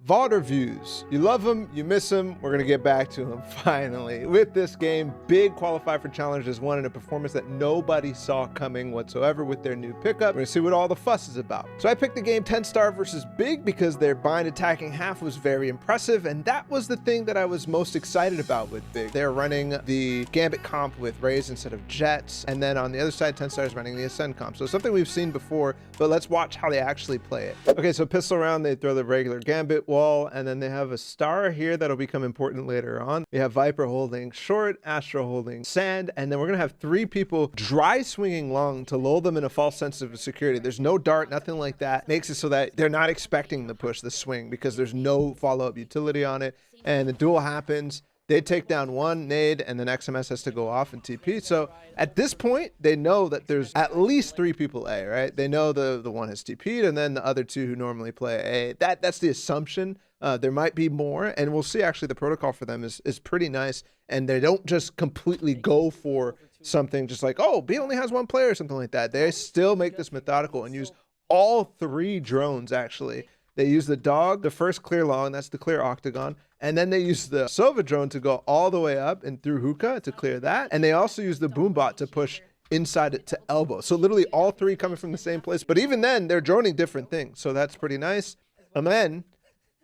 VOD reviews. You love them, you miss them. We're gonna get back to them finally. With this game, Big qualified for challenges one in a performance that nobody saw coming whatsoever with their new pickup. We're gonna see what all the fuss is about. So I picked the game 10 star versus Big because their bind attacking half was very impressive, and that was the thing that I was most excited about with Big. They're running the Gambit comp with Raze instead of Jets, and then on the other side, 10 stars running the Ascend comp. So something we've seen before, but let's watch how they actually play it. Okay, so pistol round, they throw the regular Gambit wall, and then they have a star here that'll become important later on. We have Viper holding short, Astro holding sand, and then we're gonna have 3 people dry swinging long to lull them in a false sense of security. There's no dart, nothing like that. Makes it so that they're not expecting the push, the swing, because there's no follow-up utility on it. And the duel happens. They take down one nade, and then XMS has to go off and TP. So at this point, they know that there's at least 3 people A, right? They know the one has TP'd, and then the other 2 who normally play A. That's the assumption. There might be more, and we'll see. Actually, the protocol for them is pretty nice, and they don't just completely go for something just like, oh, B only has 1 player or something like that. They still make this methodical and use all 3 drones, actually. They use the dog, the first clear long, that's the clear octagon, and then they use the Sova drone to go all the way up and through hookah to clear that, and they also use the boombot to push inside it to elbow. So literally all 3 coming from the same place, but even then they're droning different things, so that's pretty nice. And then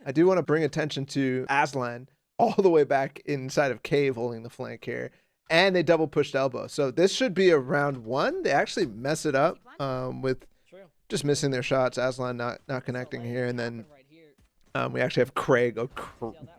I do want to bring attention to Aslan all the way back inside of cave holding the flank here, and they double pushed elbow. So this should be a round 1. They actually mess it up with just missing their shots. Aslan not connecting here, and then we actually have Craig go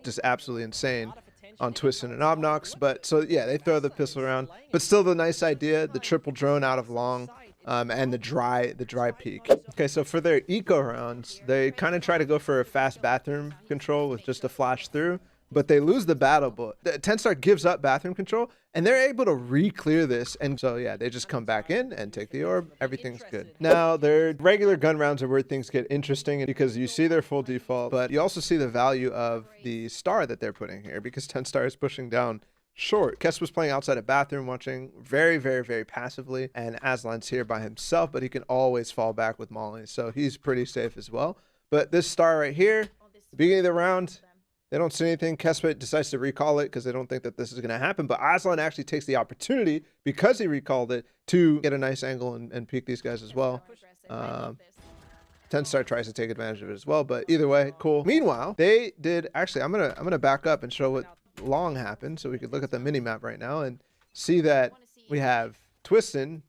just absolutely insane on Twisted and Obnox. But so yeah, they throw the pistol around, but still the nice idea, the triple drone out of long, and the dry peek. Okay, so for their eco rounds, they kind of try to go for a fast bathroom control with just a flash through, but they lose the battle. But the 10 star gives up bathroom control, and they're able to re-clear this. And so yeah, they just come back in and take the orb. Everything's good. Now their regular gun rounds are where things get interesting, because you see their full default, but you also see the value of the star that they're putting here, because 10 star is pushing down short. Kess was playing outside a bathroom, watching very, very, very passively, and Aslan's here by himself, but he can always fall back with Molly, so he's pretty safe as well. But this star right here, beginning of the round, they don't see anything. Kespit decides to recall it because they don't think that this is going to happen, but Aslan actually takes the opportunity, because he recalled it, to get a nice angle and peek these guys as well. 10 star tries to take advantage of it as well, but either way, cool. Meanwhile, they did actually, I'm gonna back up and show what long happened, so we could look at the mini map right now and see that we have Twistin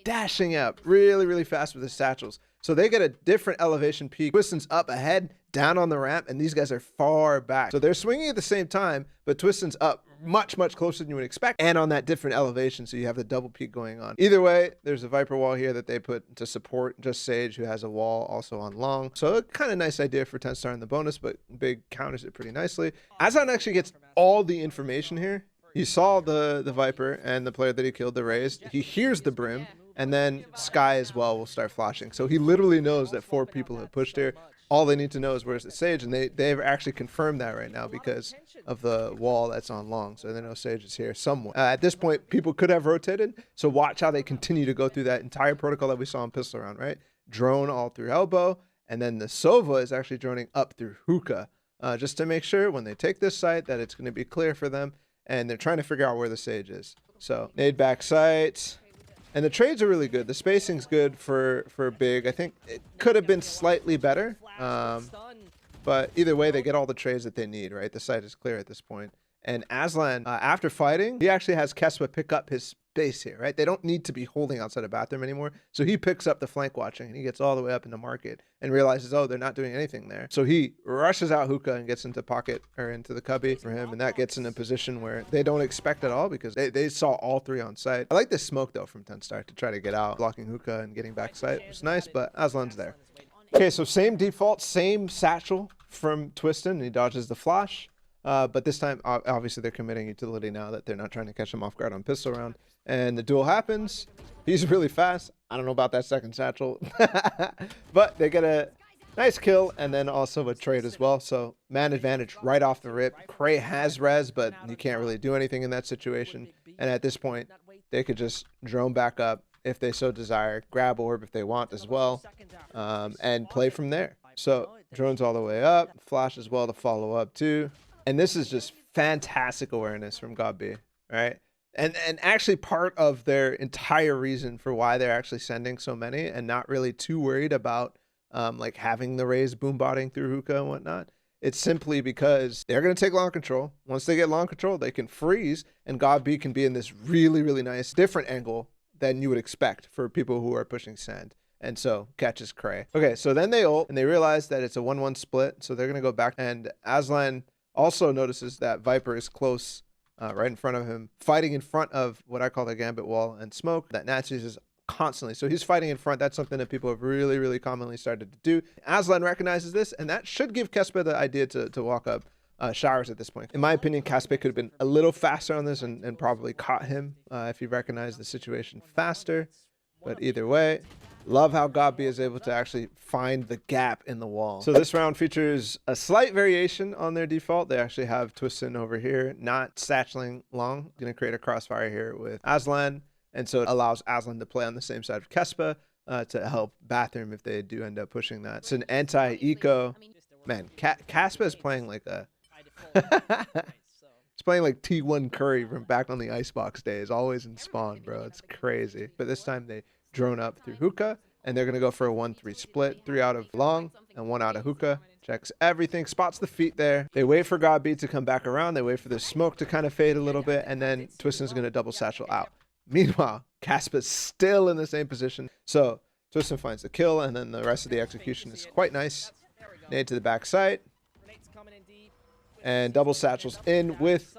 dashing up really, really fast with his satchels. So they get a different elevation peak. Twistin's up ahead, down on the ramp, and these guys are far back. So they're swinging at the same time, but Twistin's up much, much closer than you would expect, and on that different elevation, so you have the double peak going on. Either way, there's a Viper wall here that they put to support just Sage, who has a wall also on long. So a kind of nice idea for 10 star in the bonus, but Big counters it pretty nicely. Aslan actually gets all the information here. He saw the Viper and the player that he killed, the Raze. He hears the Brim, and then Sky as well will start flashing. So he literally knows that 4 people have pushed here. All they need to know is where's the Sage, and they've actually confirmed that right now because of the wall that's on long. So they know Sage is here somewhere. At this point, people could have rotated, so watch how they continue to go through that entire protocol that we saw in pistol round, right? Drone all through elbow, and then the Sova is actually droning up through hookah, just to make sure when they take this site that it's going to be clear for them, and they're trying to figure out where the Sage is. So nade back sight. And the trades are really good. The spacing's good for Big. I think it could have been slightly better. But either way, they get all the trades that they need, right? The site is clear at this point. And Aslan, after fighting, he actually has Keswa pick up his base here, right? They don't need to be holding outside a bathroom anymore. So he picks up the flank watching, and he gets all the way up in the market and realizes, oh, they're not doing anything there. So he rushes out hookah and gets into pocket, or into the cubby for him. And that gets in a position where they don't expect at all, because they saw all 3 on site. I like this smoke though from 10 star to try to get out, blocking hookah and getting back sight. It's nice, but Aslan's there. Okay, so same default, same satchel from Twistin. He dodges the flash. But this time, obviously, they're committing utility now that they're not trying to catch him off guard on pistol round. And the duel happens. He's really fast. I don't know about that second satchel. But they get a nice kill, and then also a trade as well. So man advantage right off the rip. Cray has res, but you can't really do anything in that situation. And at this point, they could just drone back up if they so desire, grab orb if they want as well, and play from there. So drones all the way up, flash as well to follow up too. And this is just fantastic awareness from Godby, right? And actually part of their entire reason for why they're actually sending so many and not really too worried about like having the Rays boom botting through hookah and whatnot. It's simply because they're going to take long control. Once they get long control, they can freeze, and Godby can be in this really, really nice different angle than you would expect for people who are pushing sand. And so catches Cray. Okay, so then they ult and they realize that it's a 1-1 split. So they're going to go back, and Aslan also notices that Viper is close right in front of him, fighting in front of what I call the gambit wall and smoke that Nats uses constantly. So he's fighting in front. That's something that people have really, really commonly started to do. Aslan recognizes this, and that should give Kespe the idea to walk up showers at this point. In my opinion, Kespe could have been a little faster on this and probably caught him if he recognized the situation faster. But either way, love how Godby is able to actually find the gap in the wall. So this round features a slight variation on their default. They actually have Twistin over here, not satcheling long. Going to create a crossfire here with Aslan. And so it allows Aslan to play on the same side of Kespe to help Bathroom if they do end up pushing that. It's an anti-eco. Man, Kespe is playing like a... It's playing like T1 Curry from back on the Icebox days, always in spawn, bro. It's crazy. But this time they drone up through hookah, and they're going to go for a 1-3 split. 3 out of long and 1 out of hookah. Checks everything, spots the feet there. They wait for Godby to come back around. They wait for the smoke to kind of fade a little bit, and then Twistin's going to double satchel out. Meanwhile, Kespe's still in the same position. So Twistin finds the kill, and then the rest of the execution is quite nice. Nade to the backside. And double satchels in with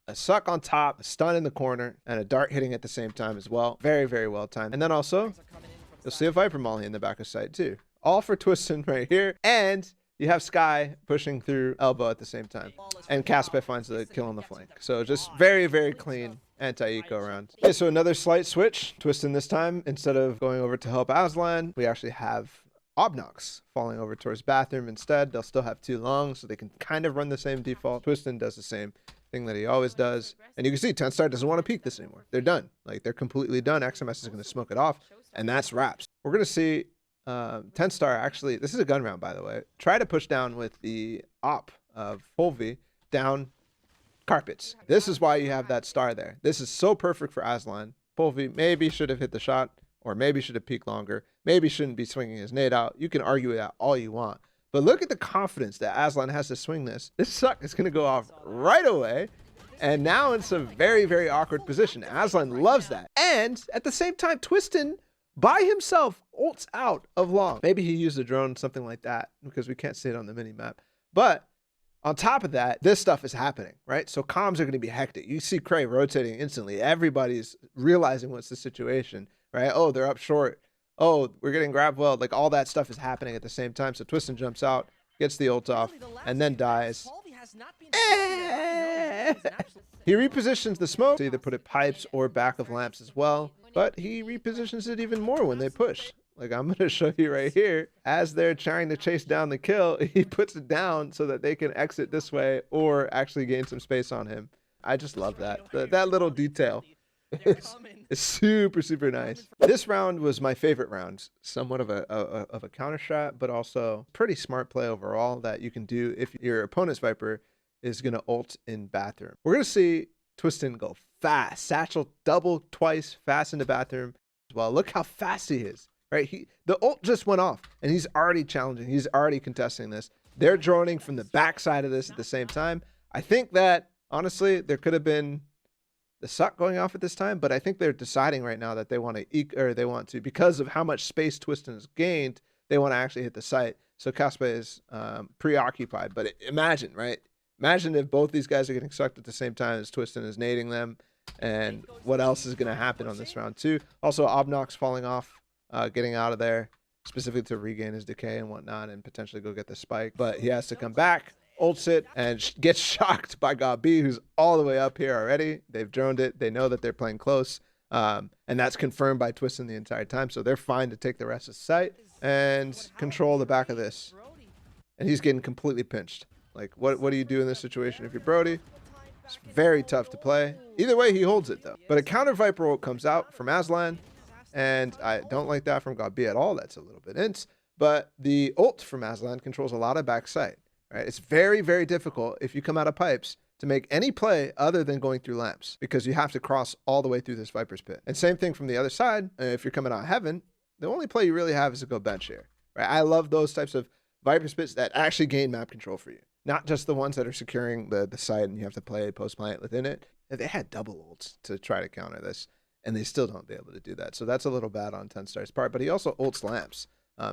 a suck on top, a stun in the corner, and a dart hitting at the same time as well. Very, very well timed. And then also, you'll see a Viper Molly in the back of sight too. All for Twistin right here. And you have Sky pushing through elbow at the same time. And Kespe finds the kill on the flank. So just very, very clean anti-eco round. Okay, so another slight switch. Twistin this time, instead of going over to help Aslan, we actually have Obnox falling over towards Bathroom instead. They'll still have 2 long, so they can kind of run the same default. Twistin does the same thing that he always does. And you can see 10 Star doesn't want to peek this anymore. They're done. Like, they're completely done. XMS is going to smoke it off, and that's wraps. We're going to see 10 Star actually, this is a gun round, by the way, try to push down with the op of Polvi down carpets. This is why you have that star there. This is so perfect for Aslan. Polvi maybe should have hit the shot, or maybe should have peeked longer, maybe shouldn't be swinging his nade out. You can argue that all you want. But look at the confidence that Aslan has to swing this. This suck is going to go off right away. And now it's a very, very awkward position. Aslan loves that. And at the same time, Twistin by himself ults out of long. Maybe he used a drone, something like that, because we can't see it on the mini map. But on top of that, this stuff is happening, right? So comms are going to be hectic. You see Cray rotating instantly. Everybody's realizing what's the situation, right? Oh, they're up short. Oh, we're getting grab weld. Like, all that stuff is happening at the same time. So Twistin jumps out, gets the ult off, and then dies. He repositions the smoke to either put it pipes or back of lamps as well. But he repositions it even more when they push. Like, I'm going to show you right here. As they're trying to chase down the kill, he puts it down so that they can exit this way or actually gain some space on him. I just love that. That little detail. It's super, super nice. This round was my favorite round. Somewhat of a counter strat, but also pretty smart play overall that you can do if your opponent's Viper is going to ult in Bathroom. We're going to see Twistin go fast. Satchel double twice fast into Bathroom as well. Look how fast he is, right? The ult just went off and he's already challenging. He's already contesting this. They're droning from the backside of this at the same time. I think that, honestly, there could have been the suck going off at this time, but I think they're deciding right now that they want to, because of how much space Twistin has gained, they want to actually hit the site. So Kespe is preoccupied. But imagine, right? Imagine if both these guys are getting sucked at the same time as Twistin is nading them, and what else is going to happen on this round too. Also, Obnox falling off, getting out of there, specifically to regain his decay and whatnot, and potentially go get the spike. But he has to come back, ults it, and gets shocked by Godby, who's all the way up here already. They've droned it. They know that they're playing close, and that's confirmed by Twistin the entire time. So they're fine to take the rest of the site and control the back of this. And he's getting completely pinched. Like, what do you do in this situation if you're Brody? It's very tough to play. Either way, he holds it, though. But a counter Viper ult comes out from Aslan, and I don't like that from Godby at all. That's a little bit intense. but the ult from Aslan controls a lot of backside, right? It's very, very difficult if you come out of pipes to make any play other than going through lamps, because you have to cross all the way through this Viper's Pit. And same thing from the other side. If you're coming out of heaven, the only play you really have is to go bench here, right? I love those types of Viper's Pits that actually gain map control for you, not just the ones that are securing the site and you have to play post-plant within it. They had double ults to try to counter this, and they still don't be able to do that. So that's a little bad on TenStar's part, but he also ults lamps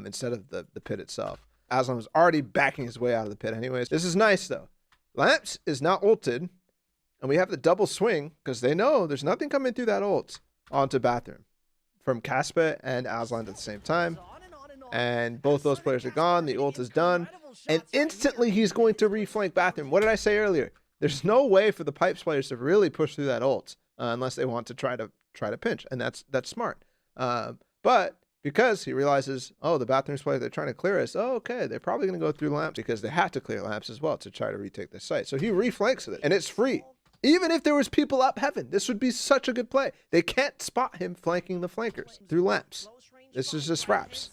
instead of the pit itself. Aslan was already backing his way out of the pit anyways. This is nice though. Lamps is not ulted, and we have the double swing because they know there's nothing coming through that ult onto bathroom from Caspa and Aslan at the same time. And both those players are gone. The ult is done, and instantly he's going to reflank bathroom. What did I say earlier? There's no way for the pipes players to really push through that ult unless they want to try to pinch, and that's smart. But because he realizes, oh, the bathrooms player, they're trying to clear us. Oh, okay, they're probably going to go through lamps because they have to clear lamps as well to try to retake this site. So he reflanks it, and it's free. Even if there was people up heaven, this would be such a good play. They can't spot him flanking the flankers through lamps. This is just wraps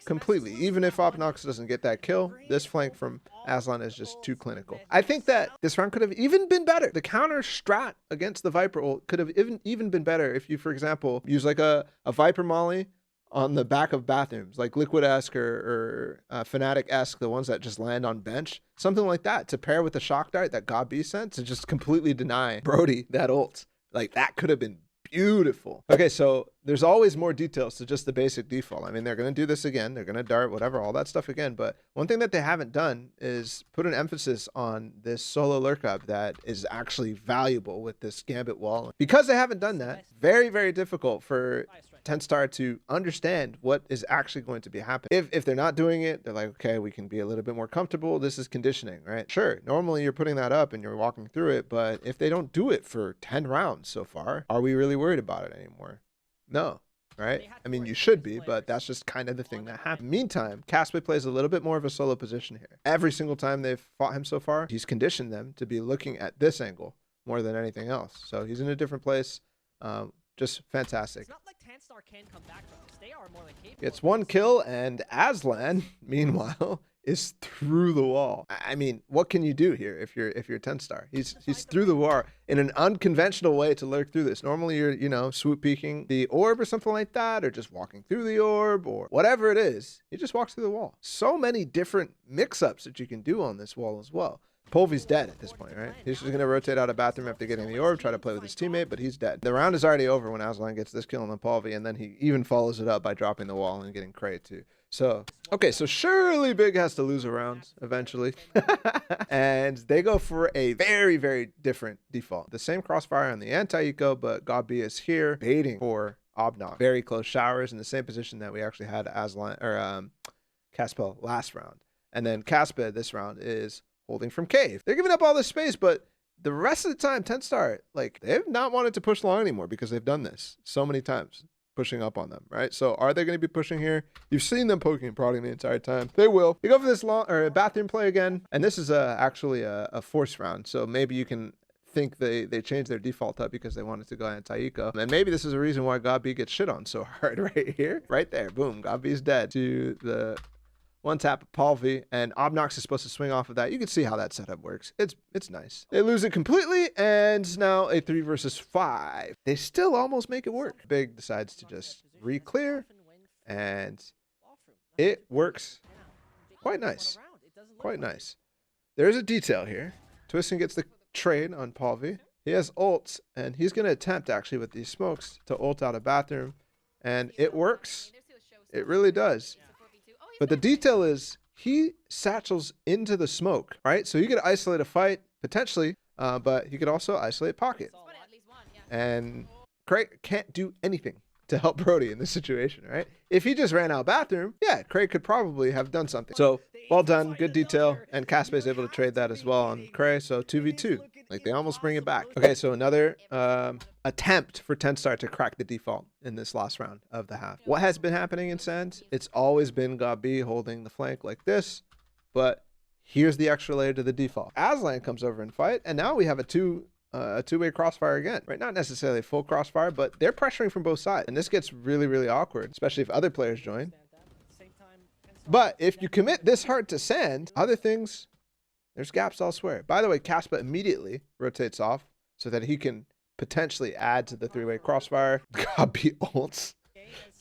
completely. Even if Obnox doesn't get that kill, this flank from Aslan is just too clinical. I think that this round could have even been better. The counter strat against the Viper ult could have even been better if you, for example, use like a Viper molly on the back of bathrooms, like Liquid-esque or Fnatic-esque, the ones that just land on bench. Something like that to pair with the shock dart that GodB sent to just completely deny Brody that ult. Like, that could have been beautiful. Okay, so there's always more details to just the basic default. I mean, they're going to do this again. They're going to dart, whatever, all that stuff again. But one thing that they haven't done is put an emphasis on this solo lurk up that is actually valuable with this Gambit wall. Because they haven't done that, very, very difficult for TenStar to understand what is actually going to be happening. If they're not doing it, they're like, okay, we can be a little bit more comfortable. This is conditioning, right? Sure, normally you're putting that up and you're walking through it, but if they don't do it for 10 rounds so far, are we really worried about it anymore? No, right? I mean, you should be, but that's just kind of the thing that happened. Meantime, Caspa plays a little bit more of a solo position here. Every single time they've fought him so far, he's conditioned them to be looking at this angle more than anything else. So he's in a different place. Just fantastic. It's not like TenStar can come back from this. They are more than capable. Gets one kill, and Aslan, meanwhile, is through the wall. I mean, what can you do here if you're TenStar? He's through the wall in an unconventional way to lurk through this. Normally you're, you know, swoop peeking the orb or something like that, or just walking through the orb or whatever it is. He just walks through the wall. So many different mix-ups that you can do on this wall as well. Polvy's dead at this point, right? He's just going to rotate out of bathroom after getting the orb, try to play with his teammate, but he's dead. The round is already over when Aslan gets this kill on the Polvy, and then he even follows it up by dropping the wall and getting Cray too. So, okay, so surely Big has to lose a round eventually. And they go for a very, very different default. The same crossfire on the anti-eco, but GodB is here baiting for Obnox. Very close showers in the same position that we actually had Aslan or Caspel last round. And then Caspa this round is holding from cave. They're giving up all this space, but the rest of the time, TenStar, like, they've not wanted to push long anymore because they've done this so many times, pushing up on them, right? So are they going to be pushing here? You've seen them poking and prodding the entire time. They will. They go for this long or bathroom play again, and this is actually a force round. So maybe you can think they changed their default up because they wanted to go anti-eco. And maybe this is a reason why GodB gets shit on so hard right here. Right there. Boom. GodB's dead to the one tap of Polvy, and Obnox is supposed to swing off of that. You can see how that setup works. It's nice. They lose it completely, and now a 3 versus 5. They still almost make it work. Big decides to just re-clear, and it works quite nice. Quite nice. There's a detail here. Twistin gets the trade on Polvy. He has ults, and he's going to attempt, actually, with these smokes to ult out of bathroom, and it works. It really does. But the detail is he satchels into the smoke, right? So he could isolate a fight, potentially, but he could also isolate pocket. And Craig can't do anything to help Brody in this situation, right? If he just ran out bathroom, yeah, Craig could probably have done something. So well done, good detail, and Caspa is able to trade that as well on Cray, so 2v2. Like, they almost bring it back. Okay, so another attempt for TenStar to crack the default in this last round of the half. What has been happening in Sands? It's always been GodB holding the flank like this, but here's the extra layer to the default. Aslan comes over and fight, and now we have a two-way crossfire again, right? Not necessarily full crossfire, but they're pressuring from both sides, and this gets really, really awkward, especially if other players join. But if you commit this hard to sand, other things, there's gaps elsewhere. By the way, Caspa immediately rotates off so that he can potentially add to the three-way crossfire. Copy ults,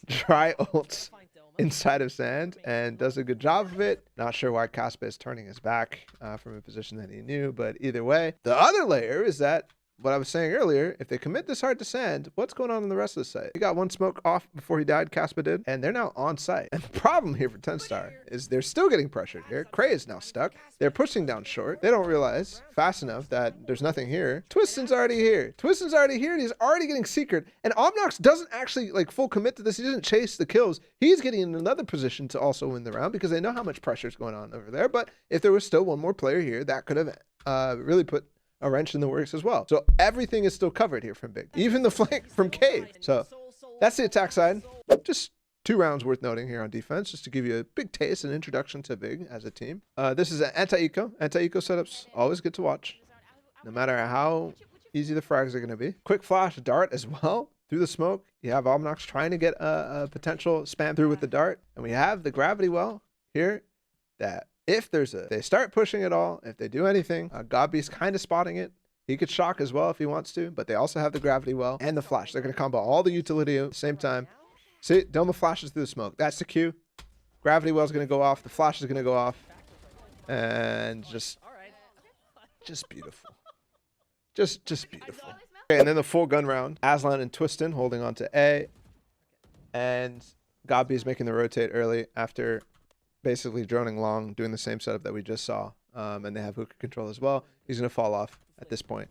try ults inside of sand, and does a good job of it. Not sure why Caspa is turning his back from a position that he knew, but either way. The other layer is that what I was saying earlier, if they commit this hard to sand, what's going on the rest of the site? He got one smoke off before he died, Caspa did, and they're now on site. And the problem here for 10-star is they're still getting pressured here. Cray is now stuck. They're pushing down short. They don't realize fast enough that there's nothing here. Twiston's already here. Twiston's already here, and he's already getting secret. And Obnox doesn't actually like full commit to this. He doesn't chase the kills. He's getting in another position to also win the round because they know how much pressure is going on over there. But if there was still one more player here, that could have really put a wrench in the works as well. So everything is still covered here from Big, even the flank from Cave. So that's the attack side. Just 2 rounds worth noting here on defense, just to give you a big taste and introduction to Big as a team. This is an anti-eco. Anti-eco setups always good to watch, no matter how easy the frags are going to be. Quick flash dart as well through the smoke. You have Obnox trying to get a potential spam through with the dart, and we have the gravity well here that if they start pushing it all, if they do anything, Godby's kind of spotting it. He could shock as well if he wants to, but they also have the gravity well and the flash. They're going to combo all the utility at the same time. See, Doma flashes through the smoke. That's the cue. Gravity well is going to go off. The flash is going to go off. And just beautiful. Just beautiful. Okay, and then the full gun round. Aslan and Twiston holding on to A. And Godby's making the rotate early after basically droning long, doing the same setup that we just saw. And they have hookah control as well. He's going to fall off at this point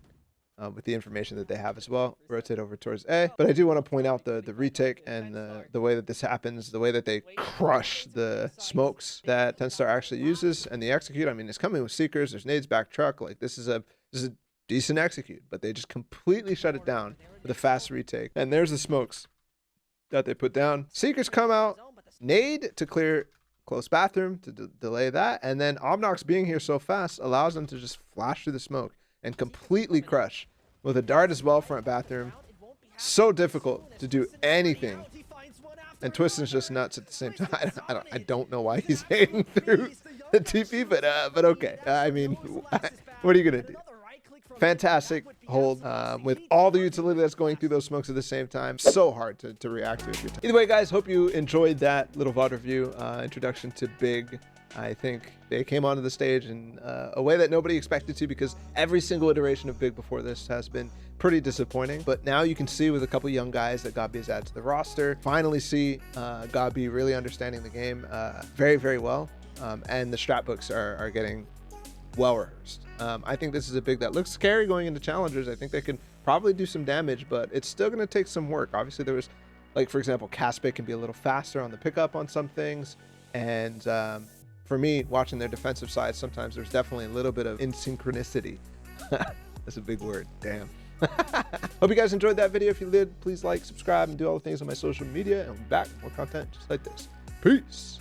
with the information that they have as well. Rotate over towards A. But I do want to point out the retake and the way that this happens, the way that they crush the smokes that 10-star actually uses, and the execute. I mean, it's coming with Seekers. There's nades, back truck. Like, this is a decent execute, but they just completely shut it down with a fast retake. And there's the smokes that they put down. Seekers come out, nade to clear close bathroom to delay that, and then Obnox being here so fast allows them to just flash through the smoke and completely crush with a dart as well front bathroom. So difficult to do anything, and Twiston's just nuts at the same time. I don't know why he's hating through the TP, but okay. I mean, what are you gonna do? Fantastic hold with all the utility that's going through those smokes at the same time. So hard to react to. Either way, guys, hope you enjoyed that little VOD review, introduction to Big. I think they came onto the stage in a way that nobody expected to, because every single iteration of Big before this has been pretty disappointing. But now you can see with a couple young guys that Godby has added to the roster, finally see Godby really understanding the game very, very well. And the strat books are getting well rehearsed. I think this is a Big that looks scary going into challengers. I think they can probably do some damage, but it's still going to take some work. Obviously, there was, like, for example, Caspa can be a little faster on the pickup on some things. And for me, watching their defensive side, sometimes there's definitely a little bit of asynchronicity. That's a big word. Damn. Hope you guys enjoyed that video. If you did, please like, subscribe, and do all the things on my social media. And we'll be back with more content just like this. Peace.